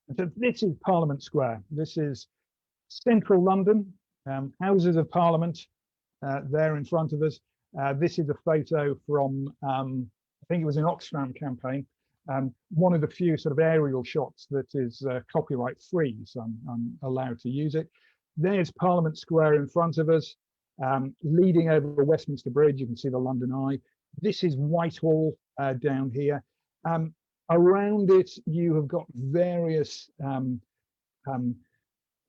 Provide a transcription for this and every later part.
And so this is Parliament Square. This is central London, Houses of Parliament there in front of us. This is a photo from, I think it was an Oxfam campaign. One of the few sort of aerial shots that is copyright free, so I'm allowed to use it. There's Parliament Square in front of us, leading over the Westminster Bridge. You can see the London Eye. This is Whitehall down here. Around it, you have got various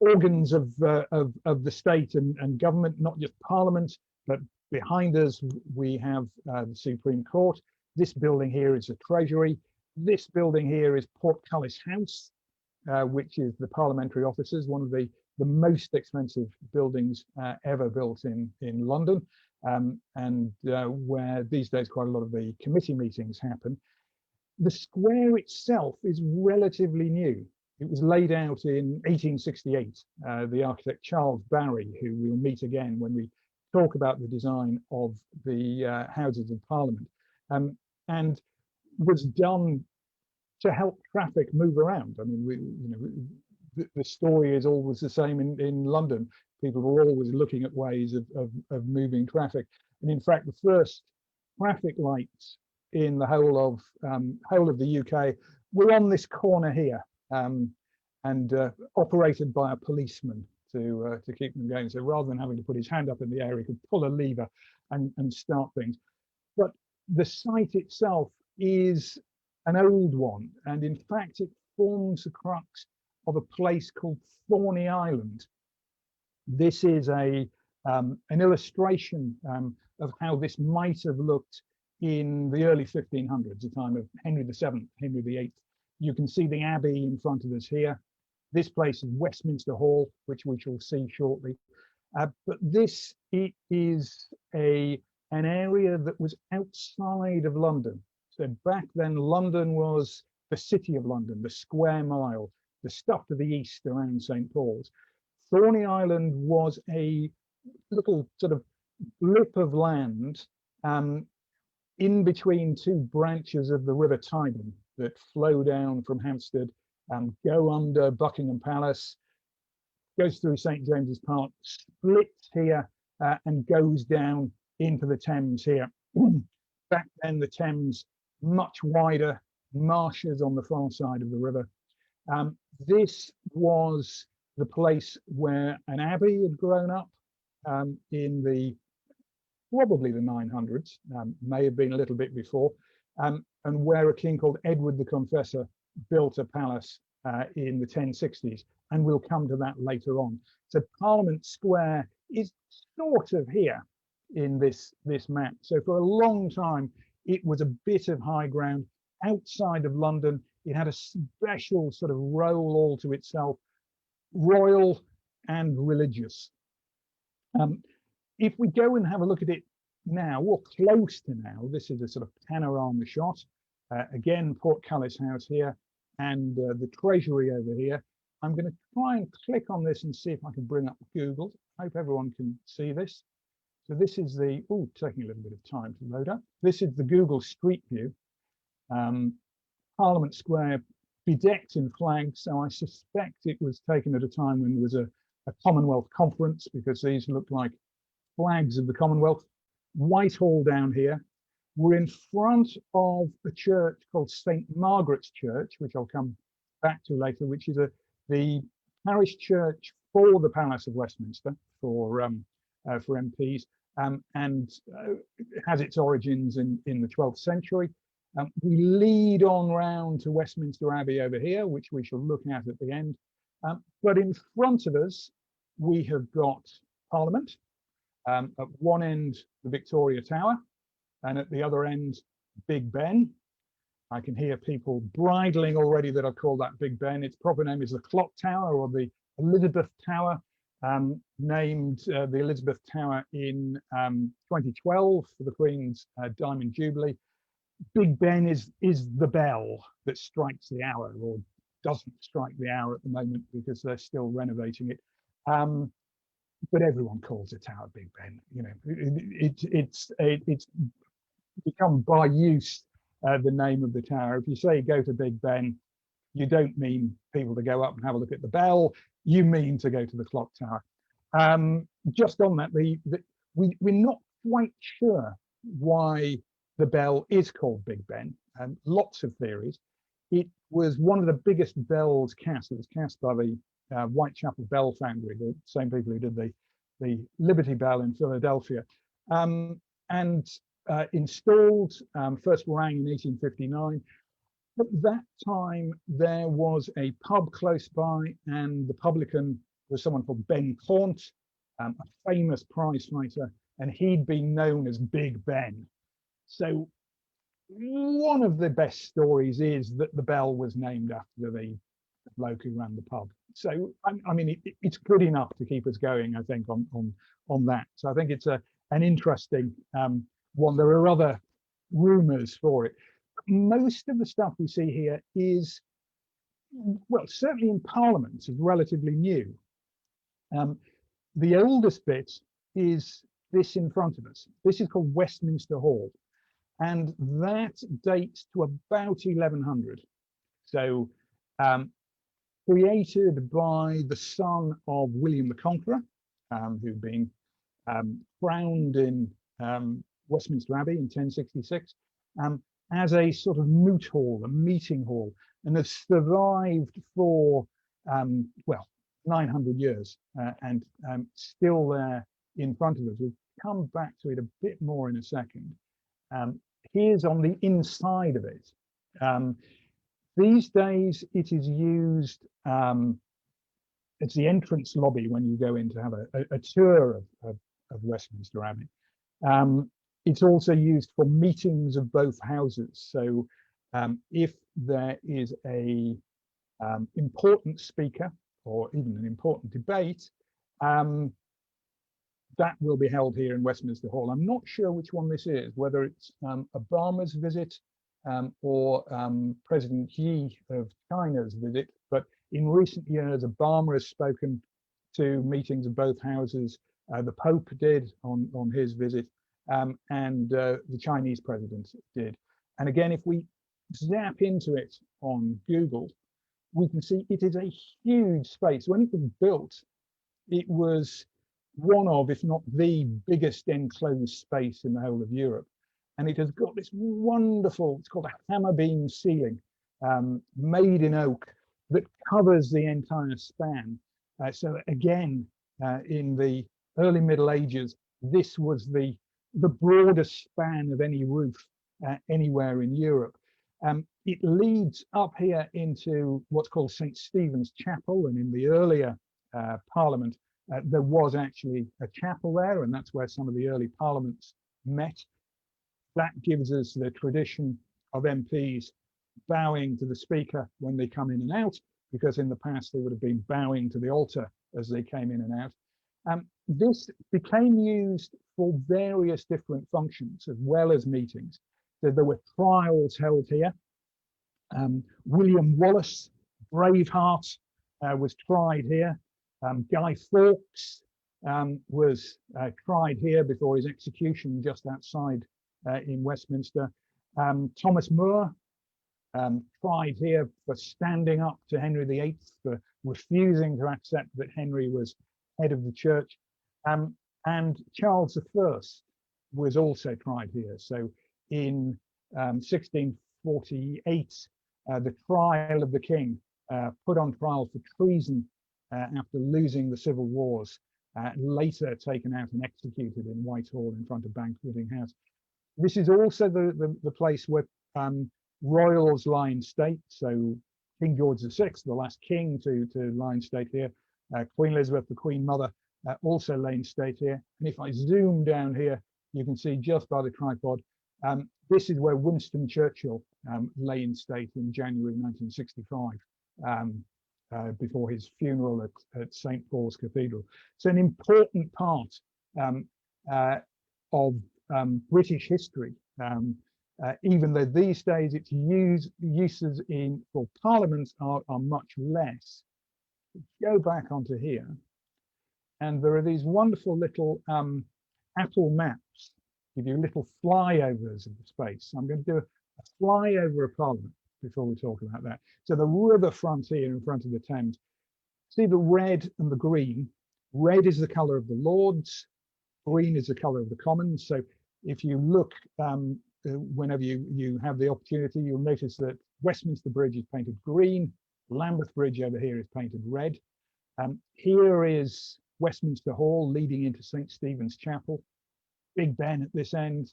organs of the state and government, not just Parliament, but behind us we have the Supreme Court. This building here is the Treasury. This building here is Portcullis House, which is the Parliamentary Offices, one of the most expensive buildings ever built in London, and where these days quite a lot of the committee meetings happen. The square itself is relatively new. It was laid out in 1868. The architect Charles Barry, who we'll meet again when we talk about the design of the Houses of Parliament, and was done to help traffic move around. I mean, the story is always the same in London. People are always looking at ways of moving traffic. And in fact, the first traffic lights in the whole of the UK were on this corner here, and operated by a policeman to keep them going. So rather than having to put his hand up in the air, he could pull a lever and start things. But the site itself is an old one, and in fact it forms the crux of a place called Thorney Island. This is an illustration of how this might have looked in the early 1500s, the time of Henry VII, Henry VIII. You can see the Abbey in front of us here. This place is Westminster Hall, which we shall see shortly. But this is an area that was outside of London. So back then, London was the city of London, the square mile, the stuff to the east around St. Paul's. Thorney Island was a little sort of lip of land in between two branches of the River Tyburn that flow down from Hampstead, go under Buckingham Palace, goes through St. James's Park, splits here, and goes down into the Thames here. Back then, the Thames much wider, marshes on the far side of the river. This was the place where an abbey had grown up in probably the 900s, may have been a little bit before, and where a king called Edward the Confessor built a palace in the 1060s, and we'll come to that later on. So Parliament Square is sort of here in this map. So for a long time, it was a bit of high ground outside of London. It had a special sort of role all to itself, royal and religious. If we go and have a look at it now, or close to now, this is a sort of panorama shot. Again, Portcullis House here, and the Treasury over here. I'm going to try and click on this and see if I can bring up Google. I hope everyone can see this. So this is the, taking a little bit of time to load up. This is the Google Street View. Parliament Square bedecked in flags, so I suspect it was taken at a time when there was a Commonwealth conference, because these look like flags of the Commonwealth. Whitehall down here. We're in front of a church called St. Margaret's Church, which I'll come back to later, which is the parish church for the Palace of Westminster for MPs, and has its origins in the 12th century. We lead on round to Westminster Abbey over here, which we shall look at the end. But in front of us, we have got Parliament. At one end, the Victoria Tower, and at the other end, Big Ben. I can hear people bridling already that I call that Big Ben. Its proper name is the Clock Tower, or the Elizabeth Tower, named the Elizabeth Tower in 2012 for the Queen's Diamond Jubilee. Big Ben is the bell that strikes the hour, or doesn't strike the hour at the moment because they're still renovating it. But everyone calls the tower Big Ben. You know, it's become by use the name of the tower. If you say go to Big Ben, you don't mean people to go up and have a look at the bell. You mean to go to the clock tower. Just on that, we're not quite sure why the bell is called Big Ben. Lots of theories. It was one of the biggest bells cast. It was cast by the Whitechapel Bell Foundry, the same people who did the Liberty Bell in Philadelphia, and installed, first rang in 1859. At that time, there was a pub close by, and the publican was someone called Ben Caunt, a famous prize fighter, and he'd been known as Big Ben. So one of the best stories is that the bell was named after the bloke who ran the pub. So I mean, it's good enough to keep us going, I think, on that. So I think it's an interesting one. There are other rumours for it. Most of the stuff we see here is, well, certainly in Parliament, is relatively new. The oldest bit is this in front of us. This is called Westminster Hall, and that dates to about 1100. So created by the son of William the Conqueror, who'd been crowned in Westminster Abbey in 1066, as a sort of moot hall, a meeting hall, and has survived for, well, 900 years, and still there in front of us. We'll come back to it a bit more in a second. Here's on the inside of it. These days, it is used, it's the entrance lobby when you go in to have a tour of Westminster Abbey. It's also used for meetings of both houses. So if there is a important speaker or even an important debate, that will be held here in Westminster Hall. I'm not sure which one this is, whether it's Obama's visit or President Xi of China's visit, but in recent years, Obama has spoken to meetings of both houses. The Pope did on his visit, and the Chinese president did. And again, if we zap into it on Google, we can see it is a huge space. When it was built, it was one of, if not the biggest enclosed space in the whole of Europe. And it has got this wonderful, it's called a hammer beam ceiling, made in oak, that covers the entire span. So again, in the early Middle Ages, this was the broadest span of any roof anywhere in Europe. It leads up here into what's called St. Stephen's Chapel, and in the earlier Parliament, there was actually a chapel there, and that's where some of the early parliaments met. That gives us the tradition of MPs bowing to the speaker when they come in and out, because in the past they would have been bowing to the altar as they came in and out. This became used for various different functions as well as meetings. So there were trials held here. William Wallace, Braveheart, was tried here. Guy Fawkes was tried here before his execution just outside in Westminster. Thomas More, tried here for standing up to Henry VIII, for refusing to accept that Henry was head of the church. And Charles I was also tried here. So in 1648, the trial of the king, put on trial for treason after losing the civil wars, later taken out and executed in Whitehall in front of Banqueting House. This is also the place where royals lie in state. So King George VI, the last king to lie in state here, Queen Elizabeth, the Queen Mother, also lay in state here. And if I zoom down here, you can see just by the tripod, this is where Winston Churchill lay in state in January 1965, before his funeral at St. Paul's Cathedral. It's an important part of British history, even though these days its uses for parliaments are much less. Go back onto here, and there are these wonderful little Apple maps, give you little flyovers of the space. I'm going to do a flyover of Parliament. before we talk about that. So the river frontier in front of the Thames. See the red and the green. Red is the colour of the Lords. Green is the colour of the Commons. So if you look, whenever you have the opportunity, you'll notice that Westminster Bridge is painted green. Lambeth Bridge over here is painted red. Here is Westminster Hall leading into St. Stephen's Chapel. Big Ben at this end.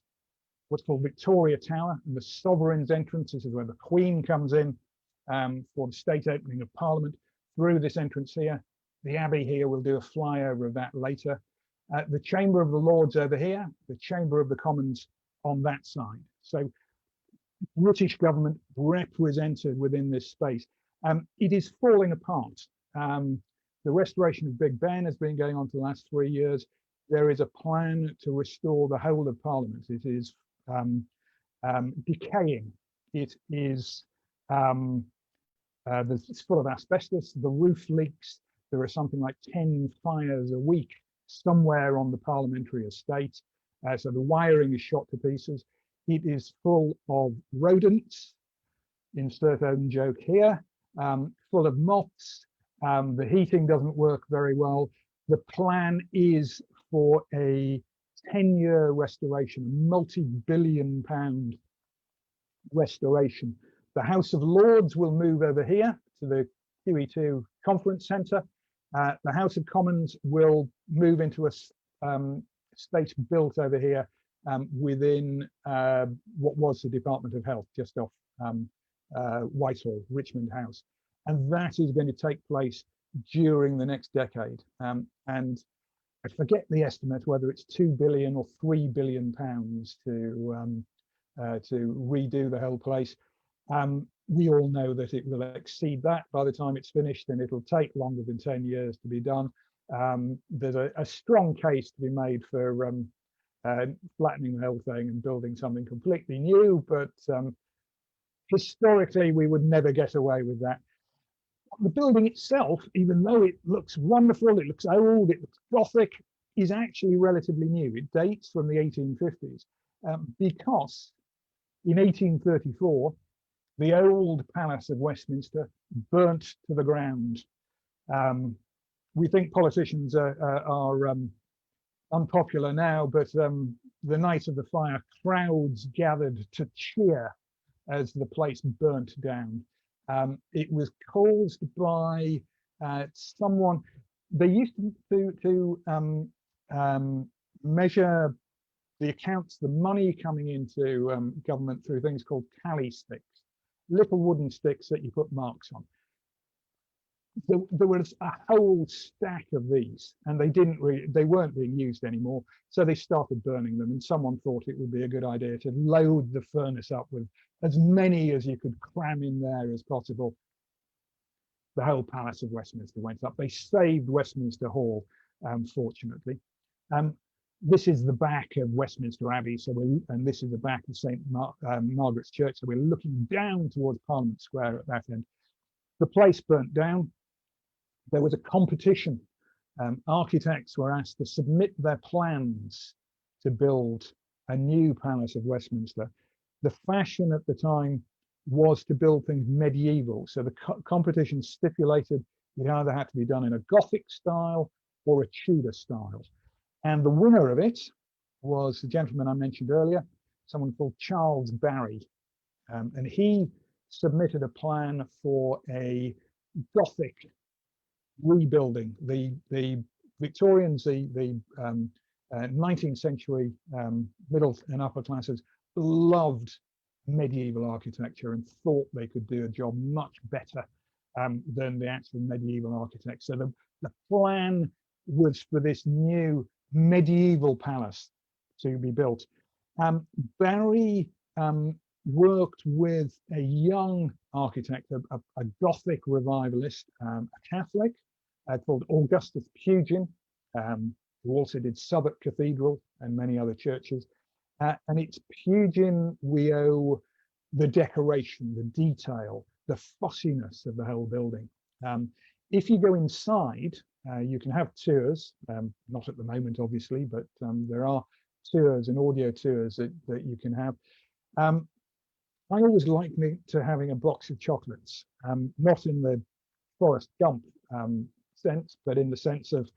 What's called Victoria Tower, and the Sovereign's entrance. This is where the Queen comes in for the state opening of Parliament through this entrance here. The Abbey here, we'll do a flyover of that later. The Chamber of the Lords over here, the Chamber of the Commons on that side. So British government represented within this space. It is falling apart. The restoration of Big Ben has been going on for the last 3 years. There is a plan to restore the whole of Parliament. It is decaying. It is it's full of asbestos. The roof leaks. There are something like 10 fires a week somewhere on the parliamentary estate. So the wiring is shot to pieces. It is full of rodents, insert own joke here, full of moths. The heating doesn't work very well. The plan is for a 10-year restoration, multi-billion-pound restoration. The House of Lords will move over here to the QE2 Conference Centre. The House of Commons will move into a space built over here within what was the Department of Health, just off Whitehall, Richmond House. And that is going to take place during the next decade. And I forget the estimate, whether it's 2 billion or 3 billion pounds to redo the whole place. We all know that it will exceed that by the time it's finished, and it'll take longer than 10 years to be done. There's a strong case to be made for flattening the whole thing and building something completely new, but historically we would never get away with that. The building itself, even though it looks wonderful, it looks old, it looks Gothic, is actually relatively new. It dates from the 1850s because in 1834, the old Palace of Westminster burnt to the ground. We think politicians are unpopular now, but the night of the fire, crowds gathered to cheer as the place burnt down. It was caused by someone. They used to measure the accounts, the money coming into government through things called tally sticks, little wooden sticks that you put marks on. There was a whole stack of these, and they weren't being used anymore. So they started burning them, and someone thought it would be a good idea to load the furnace up with as many as you could cram in there as possible. The whole Palace of Westminster went up. They saved Westminster Hall, fortunately. This is the back of Westminster Abbey, and this is the back of St. Margaret's Church. So we're looking down towards Parliament Square at that end. The place burnt down. There was a competition. Architects were asked to submit their plans to build a new Palace of Westminster. The fashion at the time was to build things medieval. So the competition stipulated it either had to be done in a Gothic style or a Tudor style. And the winner of it was the gentleman I mentioned earlier, someone called Charles Barry. And he submitted a plan for a Gothic rebuilding. The Victorians, the 19th century middle and upper classes loved medieval architecture and thought they could do a job much better than the actual medieval architects. So the plan was for this new medieval palace to be built. Barry worked with a young architect, a Gothic revivalist, a Catholic called Augustus Pugin, who also did Southwark Cathedral and many other churches. And it's Pugin we owe the decoration, the detail, the fussiness of the whole building. If you go inside, you can have tours, not at the moment, obviously, but there are tours and audio tours that you can have. I always liken it to having a box of chocolates, not in the Forrest Gump sense, but in the sense of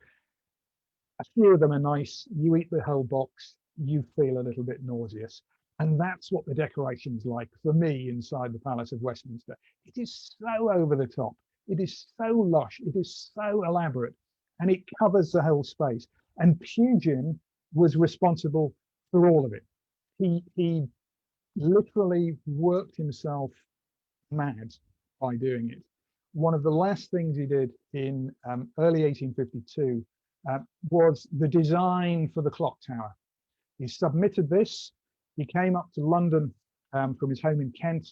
a few of them are nice, you eat the whole box, you feel a little bit nauseous. And that's what the decoration's like for me inside the Palace of Westminster. It is so over the top. It is so lush. It is so elaborate. And it covers the whole space. And Pugin was responsible for all of it. He literally worked himself mad by doing it. One of the last things he did in early 1852 was the design for the clock tower. He submitted this. He came up to London from his home in Kent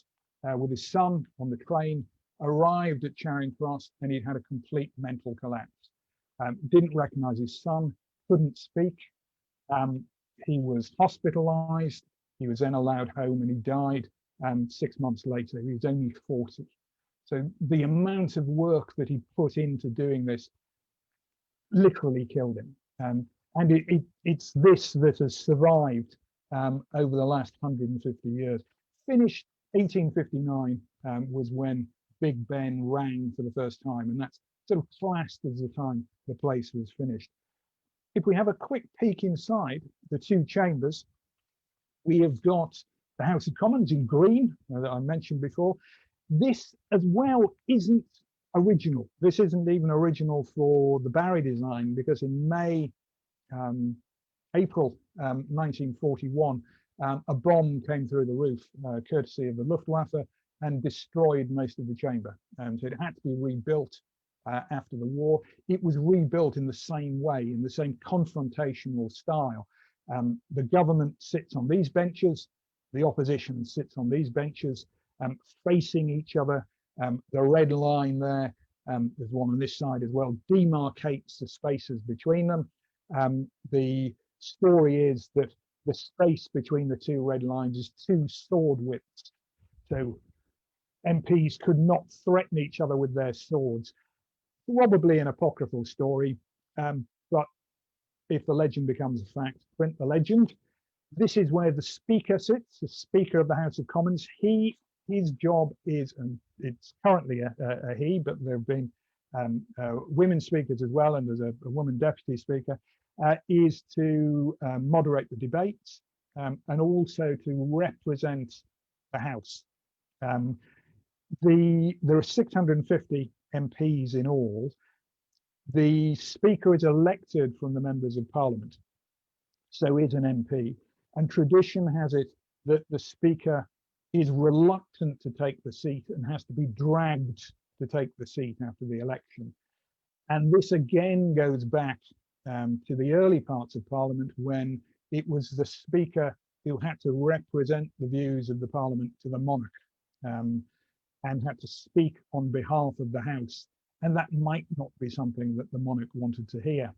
with his son on the train, arrived at Charing Cross, and he'd had a complete mental collapse. Didn't recognize his son, couldn't speak. He was hospitalized. He was then allowed home and he died 6 months later. He was only 40. So the amount of work that he put into doing this literally killed him. And it's this that has survived over the last 150 years. Finished 1859 was when Big Ben rang for the first time, and that's sort of classed as the time the place was finished. If we have a quick peek inside the two chambers, we have got the House of Commons in green that I mentioned before. This as well isn't original. This isn't even original for the Barry design, because in April 1941, a bomb came through the roof, courtesy of the Luftwaffe, and destroyed most of the chamber. So it had to be rebuilt after the war. It was rebuilt in the same way, in the same confrontational style. The government sits on these benches, the opposition sits on these benches, facing each other. The red line there, there's one on this side as well, demarcates the spaces between them. The story is that the space between the two red lines is 2 sword widths. So MPs could not threaten each other with their swords. Probably an apocryphal story, but if the legend becomes a fact, print the legend. This is where the Speaker sits, the Speaker of the House of Commons. His job is, and it's currently a he, but there have been women speakers as well, and there's a woman deputy speaker, is to moderate the debates and also to represent the House. There are 650 MPs in all. The Speaker is elected from the members of Parliament, so is an MP. And tradition has it that the Speaker is reluctant to take the seat and has to be dragged to take the seat after the election. And this again goes back to the early parts of Parliament, when it was the Speaker who had to represent the views of the Parliament to the monarch and had to speak on behalf of the House. And that might not be something that the monarch wanted to hear.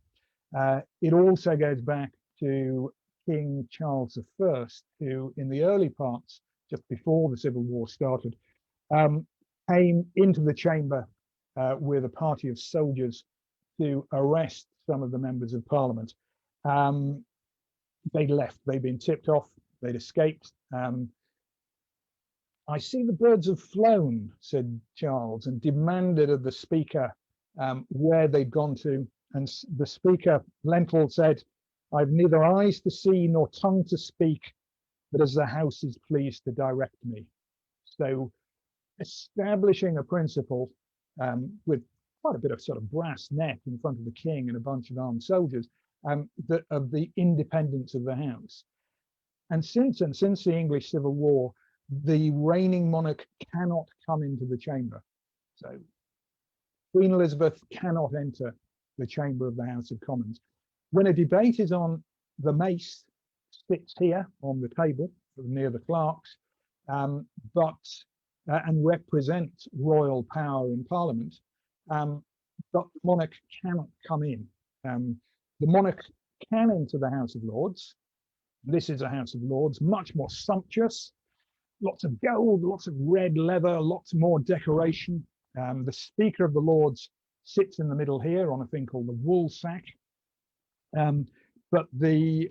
It also goes back to King Charles I, who in the early parts, just before the Civil War started, came into the chamber with a party of soldiers to arrest some of the members of Parliament. They'd left, they'd been tipped off, they'd escaped. I see the birds have flown, said Charles, and demanded of the Speaker where they'd gone to. And the Speaker, Lentil, said, "I've neither eyes to see nor tongue to speak, but as the House is pleased to direct me." So establishing a principle with quite a bit of sort of brass neck in front of the king and a bunch of armed soldiers that of the independence of the House. And since the English Civil War, the reigning monarch cannot come into the chamber. So Queen Elizabeth cannot enter the chamber of the House of Commons. When a debate is on, the mace sits here on the table near the clerks, and represents royal power in Parliament, but the monarch cannot come in. The monarch can enter the House of Lords. This is a House of Lords, much more sumptuous, lots of gold, lots of red leather, lots more decoration. The Speaker of the Lords sits in the middle here on a thing called the woolsack. But the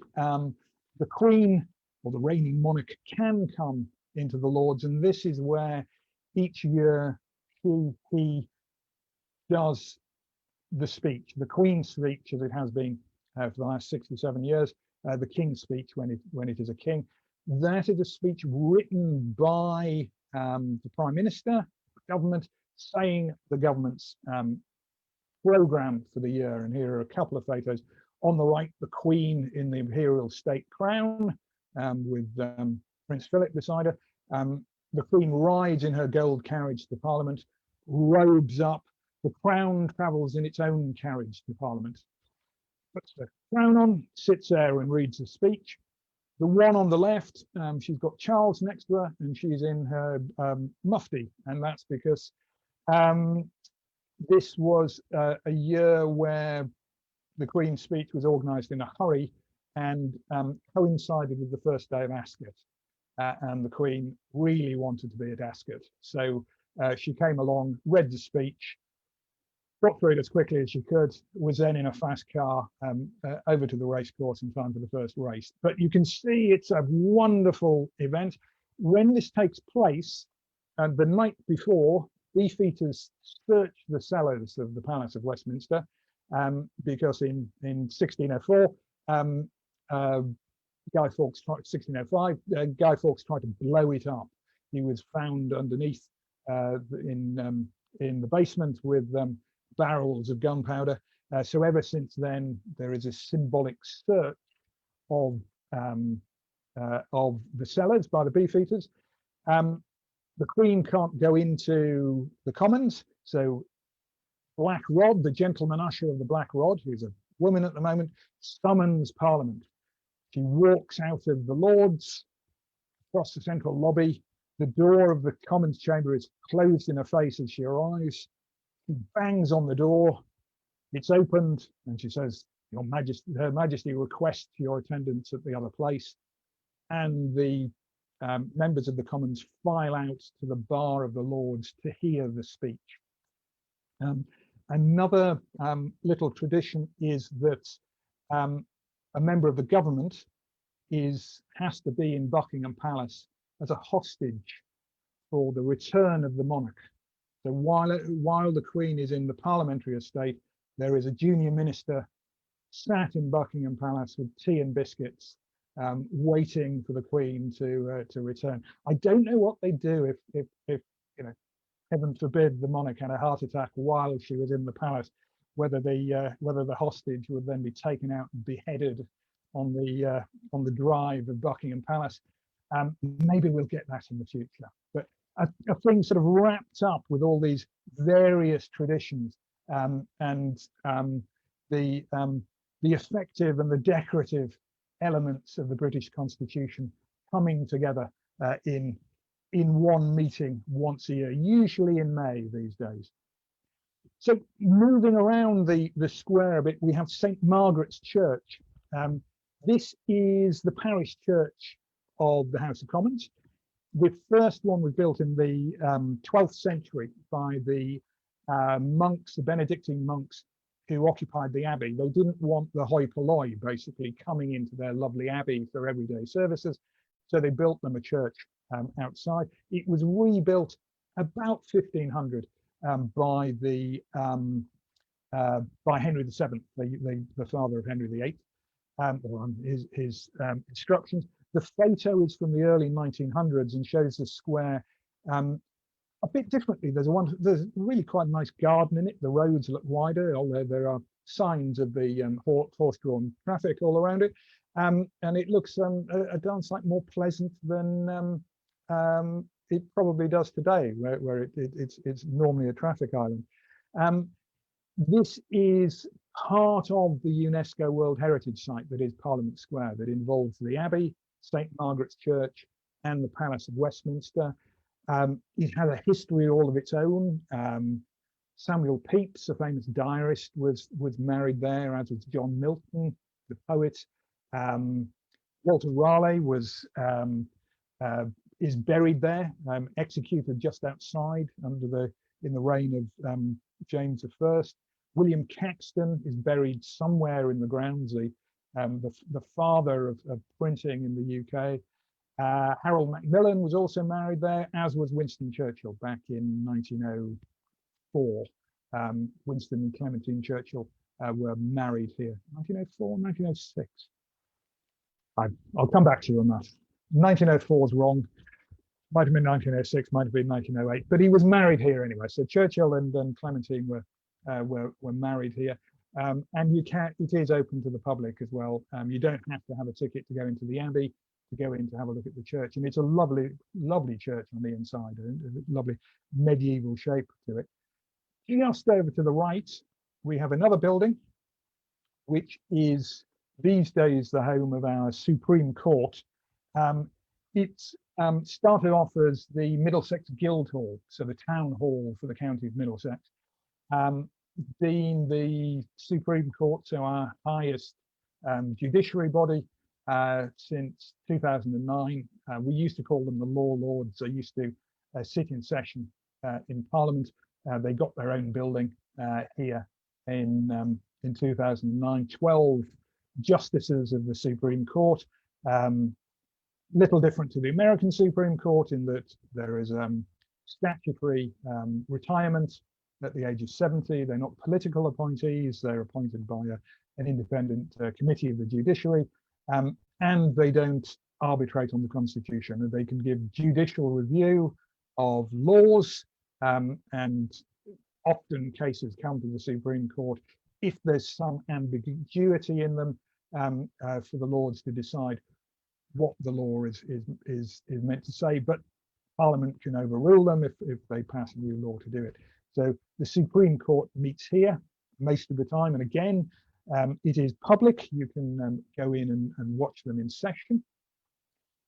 Queen, or the reigning monarch, can come into the Lords, and this is where each year he does the speech, the Queen's speech, as it has been for the last 67 years, the King's speech when it is a king. That is a speech written by the Prime Minister, government, saying the government's programme for the year. And here are a couple of photos. On the right, the Queen in the imperial state crown, with Prince Philip beside her. The Queen rides in her gold carriage to Parliament, robes up. The crown travels in its own carriage to Parliament. Puts the crown on, sits there and reads the speech. The one on the left, she's got Charles next to her, and she's in her mufti, and that's because this was a year where the Queen's speech was organised in a hurry and coincided with the first day of Ascot. And the Queen really wanted to be at Ascot. So she came along, read the speech, got through it as quickly as she could, was then in a fast car over to the racecourse in time for the first race. But you can see it's a wonderful event. When this takes place, the night before, Beefeaters searched the cellars of the Palace of Westminster, because in 1604, Guy Fawkes tried, 1605, Guy Fawkes tried to blow it up. He was found underneath in the basement with barrels of gunpowder. So ever since then, there is a symbolic search of the cellars by the Beefeaters. The Queen can't go into the Commons, so Black Rod, the gentleman usher of the Black Rod, who's a woman at the moment, summons Parliament. She walks out of the Lords, across the central lobby. The door of the Commons chamber is closed in her face as she arrives. She bangs on the door. It's opened, and she says, "Your Majesty, Her Majesty requests your attendance at the other place." And the members of the Commons file out to the bar of the Lords to hear the speech. Another little tradition is that a member of the government has to be in Buckingham Palace as a hostage for the return of the monarch. So while the Queen is in the parliamentary estate, there is a junior minister sat in Buckingham Palace with tea and biscuits, waiting for the Queen to return. I don't know what they do if you know, heaven forbid, the monarch had a heart attack while she was in the palace, whether the hostage would then be taken out and beheaded on the drive of Buckingham Palace. Maybe we'll get that in the future. But a thing sort of wrapped up with all these various traditions, and the effective and the decorative elements of the British Constitution coming together in one meeting once a year, usually in May these days. So moving around the square a bit, we have St. Margaret's Church. This is the parish church of the House of Commons. The first one was built in the 12th century by the monks, the Benedictine monks who occupied the abbey. They didn't want the hoi polloi basically coming into their lovely abbey for everyday services, so they built them a church outside. It was rebuilt about 1500 by Henry VII, the father of Henry VIII, or on his instructions. The photo is from the early 1900s and shows the square a bit differently. There's really quite a nice garden in it. The roads look wider, although there are signs of the horse-drawn traffic all around it. And it looks a darn sight more pleasant than it probably does today, where it's normally a traffic island. This is part of the UNESCO World Heritage Site that is Parliament Square, that involves the Abbey, St. Margaret's Church, and the Palace of Westminster. It had a history all of its own. Samuel Pepys, a famous diarist, was married there, as was John Milton, the poet. Walter Raleigh is buried there, executed just outside in the reign of James I. William Caxton is buried somewhere in the grounds, the father of printing in the UK. Harold Macmillan was also married there, as was Winston Churchill back in 1904. Winston and Clementine Churchill were married here. 1904, 1906. I'll come back to you on that. 1904 is wrong. Might have been 1906, might have been 1908, but he was married here anyway. So Churchill and Clementine were married here, and it is open to the public as well. You don't have to have a ticket to go into the Abbey, to go in to have a look at the church, and it's a lovely, lovely church on the inside, a lovely medieval shape to it. Just over to the right, we have another building, which is these days the home of our Supreme Court. It's started off as the Middlesex Guildhall, so the town hall for the county of Middlesex. Being the Supreme Court, so our highest judiciary body since 2009. We used to call them the Law Lords. They used to sit in session in Parliament. They got their own building here in 2009. 12 justices of the Supreme Court. Little different to the American Supreme Court in that there is statutory retirement at the age of 70. They're not political appointees. They're appointed by an independent committee of the judiciary, and they don't arbitrate on the Constitution. And they can give judicial review of laws, and often cases come to the Supreme Court if there's some ambiguity in them, for the Lords to decide what the law is meant to say, but Parliament can overrule them if they pass a new law to do it. So the Supreme Court meets here most of the time, and again, it is public. You can go in and watch them in session.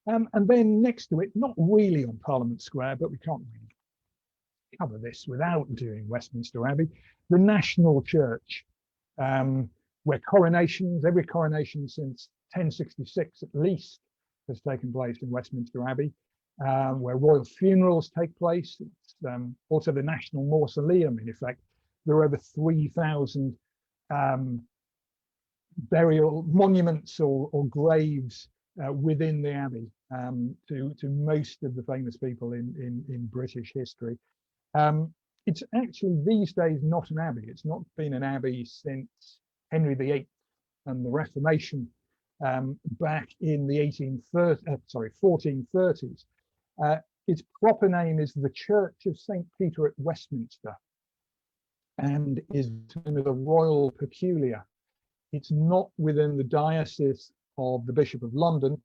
And then next to it, not really on Parliament Square, but we can't really cover this without doing Westminster Abbey, the National Church, where coronations, every coronation since 1066 at least, has taken place in Westminster Abbey, where royal funerals take place. It's also the National Mausoleum, in effect. There are over 3,000 burial monuments or graves within the Abbey to most of the famous people in British history. It's actually these days not an abbey. It's not been an abbey since Henry VIII and the Reformation back in the 1430s. Its proper name is the Church of St. Peter at Westminster, and is known as a royal peculiar. It's not within the diocese of the Bishop of London.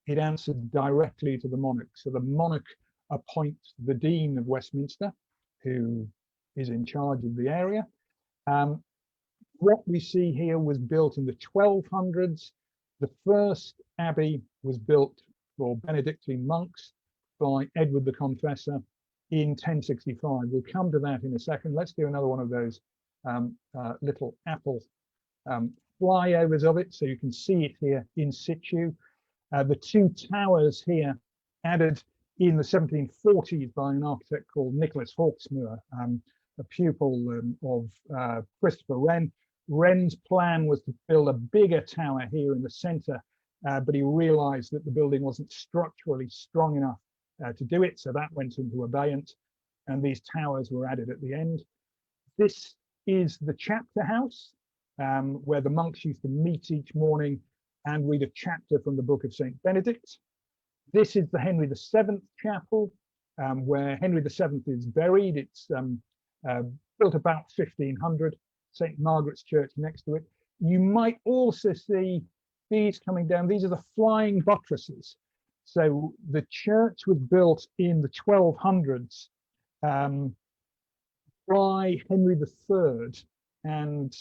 It answers directly to the monarch. So the monarch appoints the Dean of Westminster, who is in charge of the area. What we see here was built in the 1200s. The first abbey was built for Benedictine monks by Edward the Confessor in 1065. We'll come to that in a second. Let's do another one of those little apple flyovers of it, so you can see it here in situ. The two towers here, added in the 1740s by an architect called Nicholas Hawksmoor, a pupil of Christopher Wren. Wren's plan was to build a bigger tower here in the center, but he realized that the building wasn't structurally strong enough to do it, so that went into abeyance, and these towers were added at the end. This is the chapter house, where the monks used to meet each morning and read a chapter from the book of St. Benedict. This is the Henry VII chapel, where Henry VII is buried. It's built about 1500, St. Margaret's Church next to it. You might also see these coming down. These are the flying buttresses. So the church was built in the 1200s by Henry III, and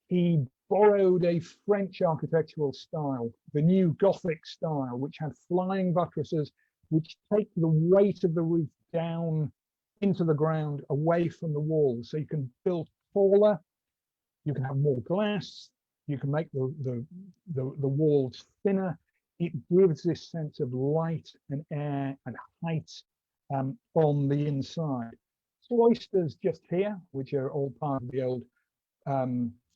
he borrowed a French architectural style, the new Gothic style, which had flying buttresses, which take the weight of the roof down into the ground, away from the walls. So you can build taller, you can have more glass, you can make the walls thinner. It gives this sense of light and air and height on the inside. Cloisters just here, which are all part of the old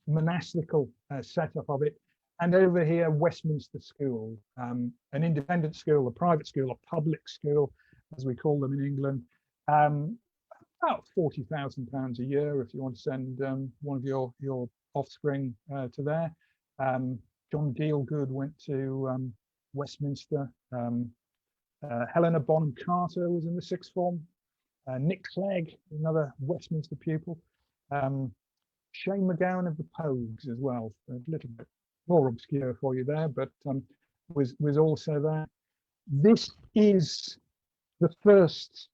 monastical setup of it. And over here, Westminster School, an independent school, a private school, a public school, as we call them in England. About £40,000 a year if you want to send one of your offspring to there. John Gielgud went to Westminster. Helena Bonham Carter was in the sixth form. Nick Clegg, another Westminster pupil. Shane McGowan of the Pogues as well, a little bit more obscure for you there, but was also there. This is the first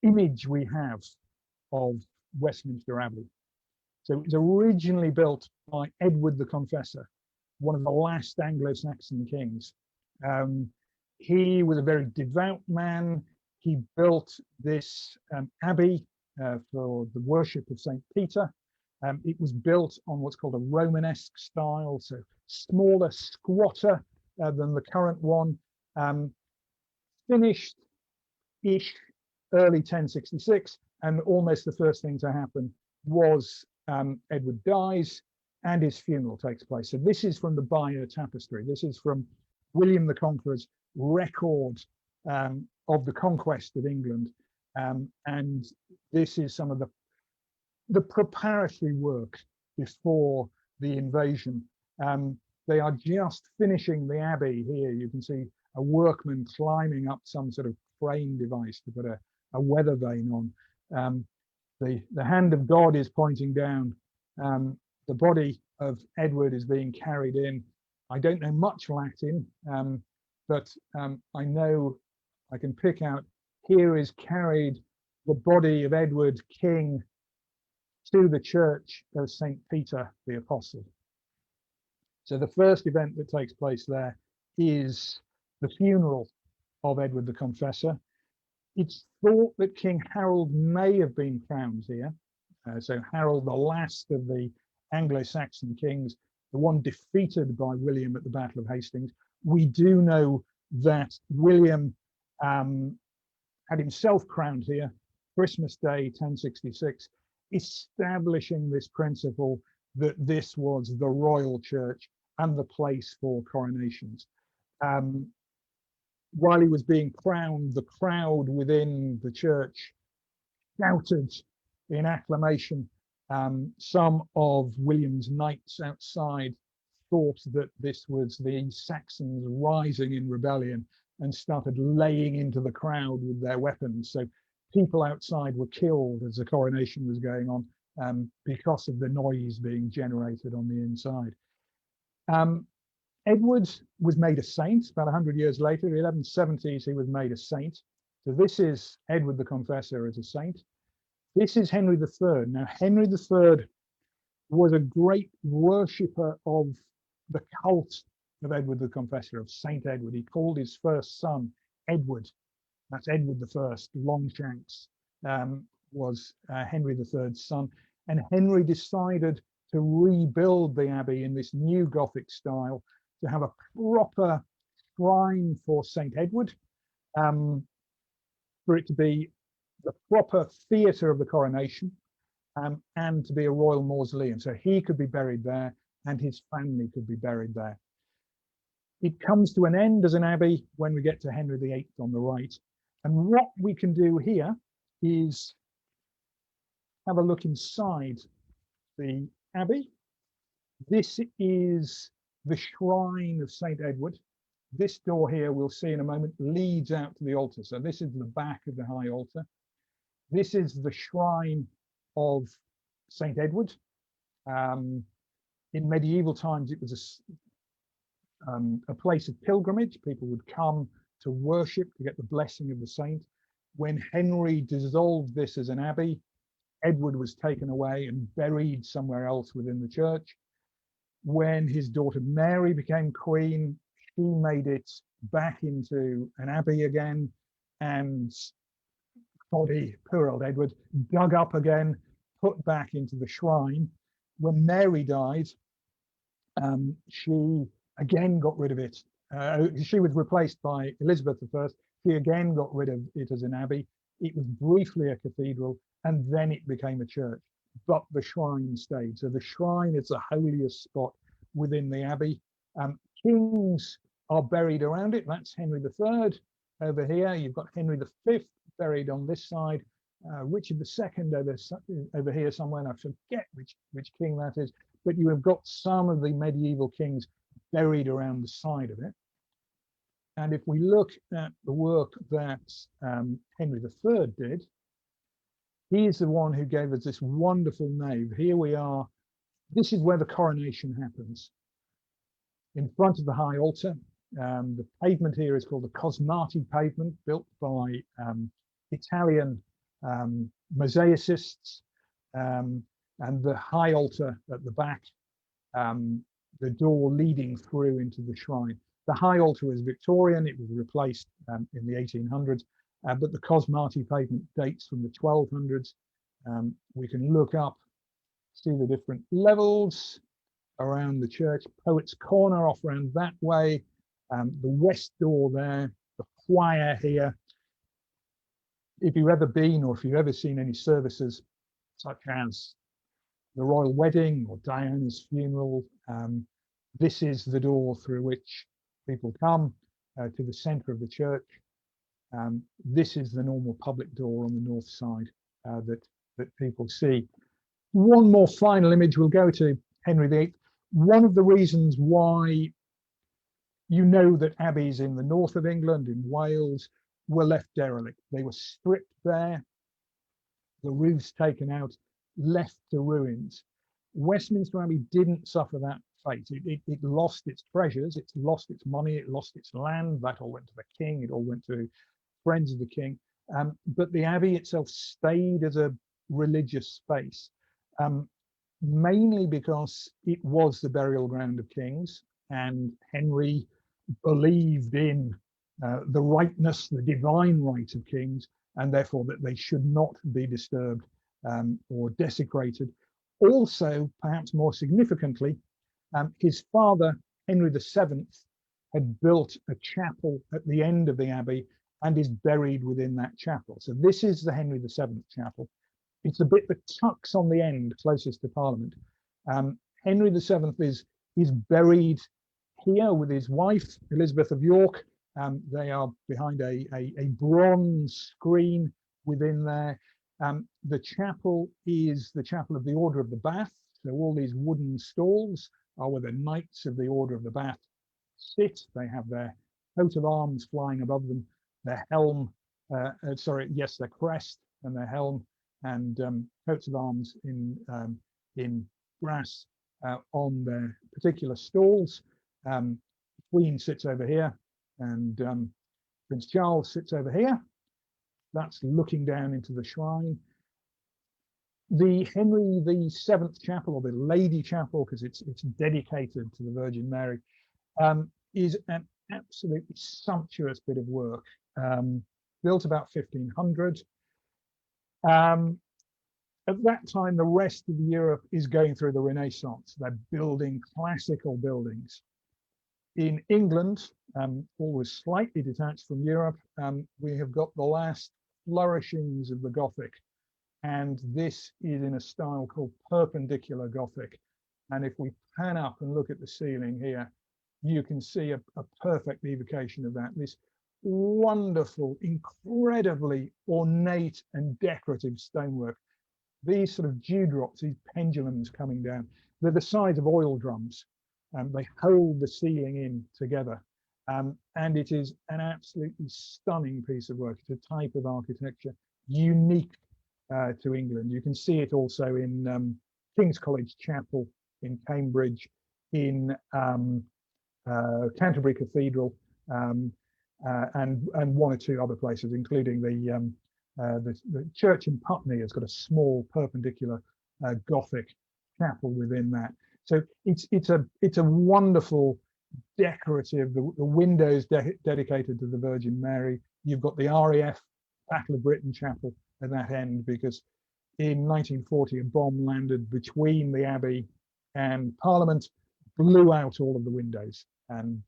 image we have of Westminster Abbey. So it was originally built by Edward the Confessor, one of the last Anglo-Saxon kings. He was a very devout man. He built this abbey for the worship of St. Peter. It was built on what's called a Romanesque style, so smaller, squatter than the current one. Finished-ish early 1066, and almost the first thing to happen was Edward dies and his funeral takes place. So this is from the Bayeux Tapestry. This is from William the Conqueror's record of the conquest of England, and this is some of the preparatory work before the invasion. They are just finishing the abbey here. You can see a workman climbing up some sort of crane device to put a weather vane on. The hand of God is pointing down. The body of Edward is being carried in. I don't know much Latin, but I know I can pick out, here is carried the body of Edward, king, to the church of St. Peter the Apostle. So the first event that takes place there is the funeral of Edward the Confessor. It's thought that King Harold may have been crowned here. So Harold, the last of the Anglo-Saxon kings, the one defeated by William at the Battle of Hastings. We do know that William had himself crowned here, Christmas Day 1066, establishing this principle that this was the royal church and the place for coronations. While he was being crowned, the crowd within the church shouted in acclamation. Some of William's knights outside thought that this was the Saxons rising in rebellion and started laying into the crowd with their weapons. So people outside were killed as the coronation was going on because of the noise being generated on the inside. Edward was made a saint about 100 years later. In the 1170s, he was made a saint. So this is Edward the Confessor as a saint. This is Henry III. Now, Henry III was a great worshipper of the cult of Edward the Confessor, of Saint Edward. He called his first son Edward. That's Edward I. Longshanks was Henry III's son. And Henry decided to rebuild the abbey in this new Gothic style, to have a proper shrine for Saint Edward, for it to be the proper theatre of the coronation, and to be a royal mausoleum. So he could be buried there and his family could be buried there. It comes to an end as an abbey when we get to Henry VIII on the right. And what we can do here is have a look inside the abbey. This is the shrine of St. Edward. This door here, we'll see in a moment, leads out to the altar. So this is the back of the high altar. This is the shrine of St. Edward. In medieval times, it was a place of pilgrimage. People would come to worship, to get the blessing of the saint. When Henry dissolved this as an abbey, Edward was taken away and buried somewhere else within the church. When his daughter Mary became queen, she made it back into an abbey again, and poor old Edward, dug up again, put back into the shrine. When Mary died, she again got rid of it. She was replaced by Elizabeth I. She again got rid of it as an abbey. It was briefly a cathedral, and then it became a church, but the shrine stayed. So the shrine is the holiest spot within the Abbey. Kings are buried around it. That's Henry III over here. You've got Henry V buried on this side. Richard II over here somewhere, and I forget which king that is. But you have got some of the medieval kings buried around the side of it. And if we look at the work that Henry III did, he is the one who gave us this wonderful nave. Here we are. This is where the coronation happens. In front of the high altar. The pavement here is called the Cosmati pavement, built by Italian mosaicists. And the high altar at the back, the door leading through into the shrine. The high altar is Victorian. It was replaced in the 1800s, but the Cosmati pavement dates from the 1200s. We can look up, see the different levels around the church. Poets' Corner off around that way. The west door there, the choir here. If you've ever been, or if you've ever seen any services such as the royal wedding or Diana's funeral, this is the door through which people come to the center of the church. This is the normal public door on the north side that people see. One more final image. We'll go to Henry VIII. One of the reasons why you know that abbeys in the north of England, in Wales, were left derelict. They were stripped bare, the roofs taken out, left to ruins. Westminster Abbey didn't suffer that fate. It lost its treasures, it lost its money, it lost its land. That all went to the king, it all went to friends of the king. But the abbey itself stayed as a religious space, mainly because it was the burial ground of kings, and Henry believed in the rightness, the divine right of kings, and therefore that they should not be disturbed or desecrated. Also, perhaps more significantly, his father, Henry VII, had built a chapel at the end of the abbey and is buried within that chapel. So this is the Henry VII chapel. It's the bit that tucks on the end closest to Parliament. Henry VII is buried here with his wife, Elizabeth of York. They are behind a bronze screen within there. The chapel is the chapel of the Order of the Bath. So all these wooden stalls are where the Knights of the Order of the Bath sit. They have their coat of arms flying above them, their helm, their crest and their helm, and coats of arms in brass on their particular stalls. Queen sits over here, and Prince Charles sits over here. That's looking down into the shrine. The Henry VII chapel, or the Lady Chapel, because it's dedicated to the Virgin Mary, is an absolutely sumptuous bit of work. Built about 1500. At that time, the rest of Europe is going through the Renaissance. They're building classical buildings. In England, always slightly detached from Europe, we have got the last flourishings of the Gothic. And this is in a style called Perpendicular Gothic. And if we pan up and look at the ceiling here, you can see a perfect evocation of that. This wonderful, incredibly ornate and decorative stonework. These sort of dewdrops, these pendulums coming down, they're the size of oil drums. They hold the ceiling in together. And it is an absolutely stunning piece of work. It's a type of architecture unique to England. You can see it also in King's College Chapel in Cambridge, in Canterbury Cathedral, and one or two other places, including the church in Putney has got a small perpendicular Gothic chapel within that. So it's a wonderful decorative. The windows dedicated to the Virgin Mary. You've got the RAF Battle of Britain Chapel at that end, because in 1940 a bomb landed between the Abbey and Parliament, blew out all of the windows, and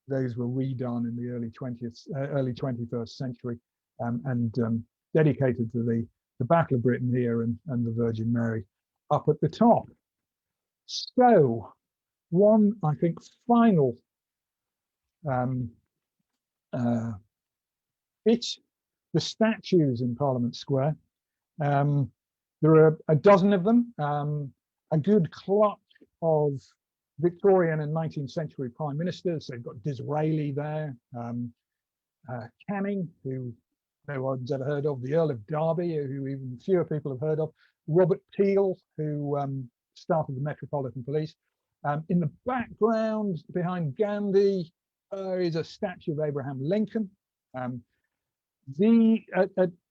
those were redone in the early 21st century, and dedicated to the Battle of Britain here and the Virgin Mary up at the top. So one, I think, final um, bit, the statues in Parliament Square. There are a dozen of them, a good clutch of Victorian and 19th century prime ministers. They've got Disraeli there, Canning, who no one's ever heard of, the Earl of Derby, who even fewer people have heard of, Robert Peel, who started the Metropolitan Police. In the background, behind Gandhi, is a statue of Abraham Lincoln. At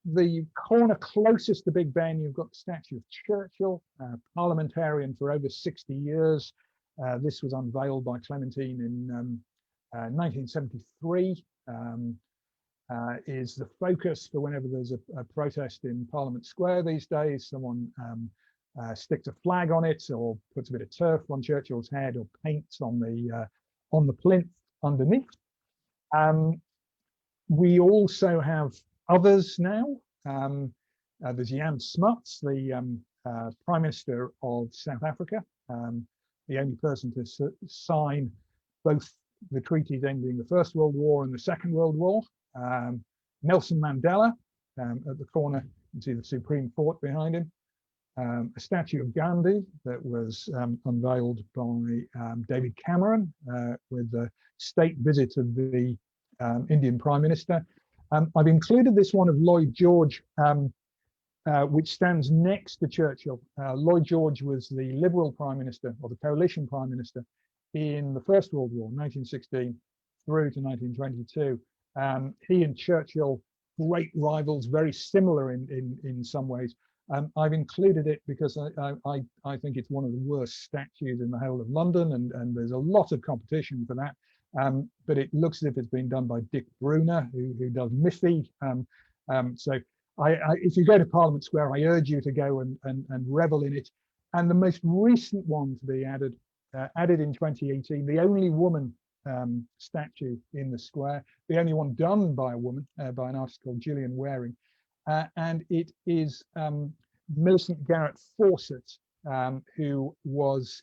the corner closest to Big Ben, you've got the statue of Churchill, parliamentarian for over 60 years. This was unveiled by Clementine in 1973. Is the focus for whenever there's a protest in Parliament Square these days. Someone sticks a flag on it, or puts a bit of turf on Churchill's head, or paints on the plinth underneath. We also have others now. There's Jan Smuts, the Prime Minister of South Africa, the only person to sign both the treaties ending the First World War and the Second World War. Nelson Mandela, at the corner, you can see the Supreme Court behind him. A statue of Gandhi that was unveiled by David Cameron with the state visit of the Indian Prime Minister. I've included this one of Lloyd George, which stands next to Churchill. Lloyd George was the Liberal Prime Minister, or the Coalition Prime Minister, in the First World War, 1916 through to 1922. He and Churchill, great rivals, very similar in some ways. I've included it because I think it's one of the worst statues in the whole of London, and there's a lot of competition for that. But it looks as if it's been done by Dick Bruner, who does Miffy. So if you go to Parliament Square, I urge you to go and revel in it. And the most recent one to be added in 2018, the only woman statue in the square, the only one done by a woman, by an artist called Gillian Waring. And it is Millicent Fawcett, who was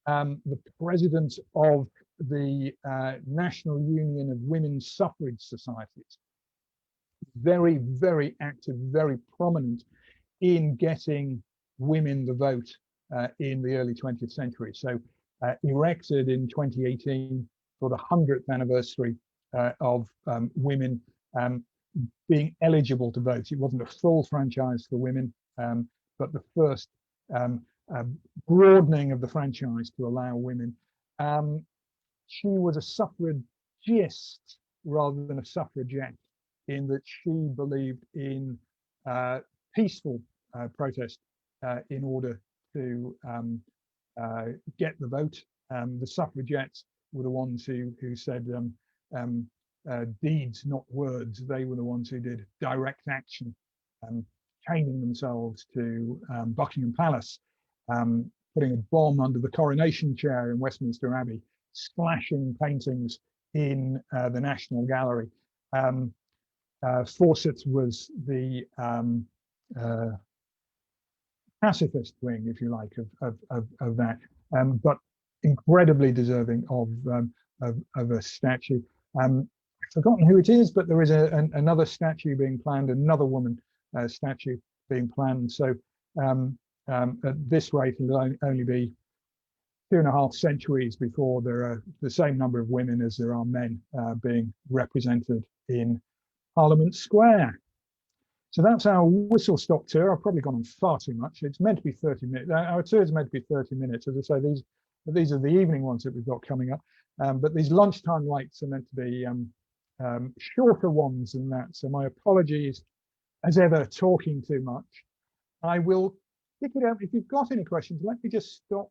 the president of the National Union of Women's Suffrage Societies. Very, very active, very prominent in getting women the vote in the early 20th century. So erected in 2018 for the 100th anniversary of women being eligible to vote. It wasn't a full franchise for women, but the first broadening of the franchise to allow women. She was a suffragist rather than a suffragette, in that she believed in peaceful protest in order to get the vote. The suffragettes were the ones who said deeds, not words. They were the ones who did direct action, chaining themselves to Buckingham Palace, putting a bomb under the coronation chair in Westminster Abbey, splashing paintings in the National Gallery. Fawcett was the pacifist wing, if you like, of that, but incredibly deserving of a statue. I've forgotten who it is, but there is another statue being planned, another woman statue being planned. So at this rate, it'll only be 2.5 centuries before there are the same number of women as there are men being represented in Parliament Square. So that's our whistle-stop tour. I've probably gone on far too much. It's meant to be 30 minutes. Our tour is meant to be 30 minutes. As I say, these are the evening ones that we've got coming up. But these lunchtime lights are meant to be shorter ones than that. So my apologies, as ever, talking too much. I will pick it up. If you've got any questions, let me just stop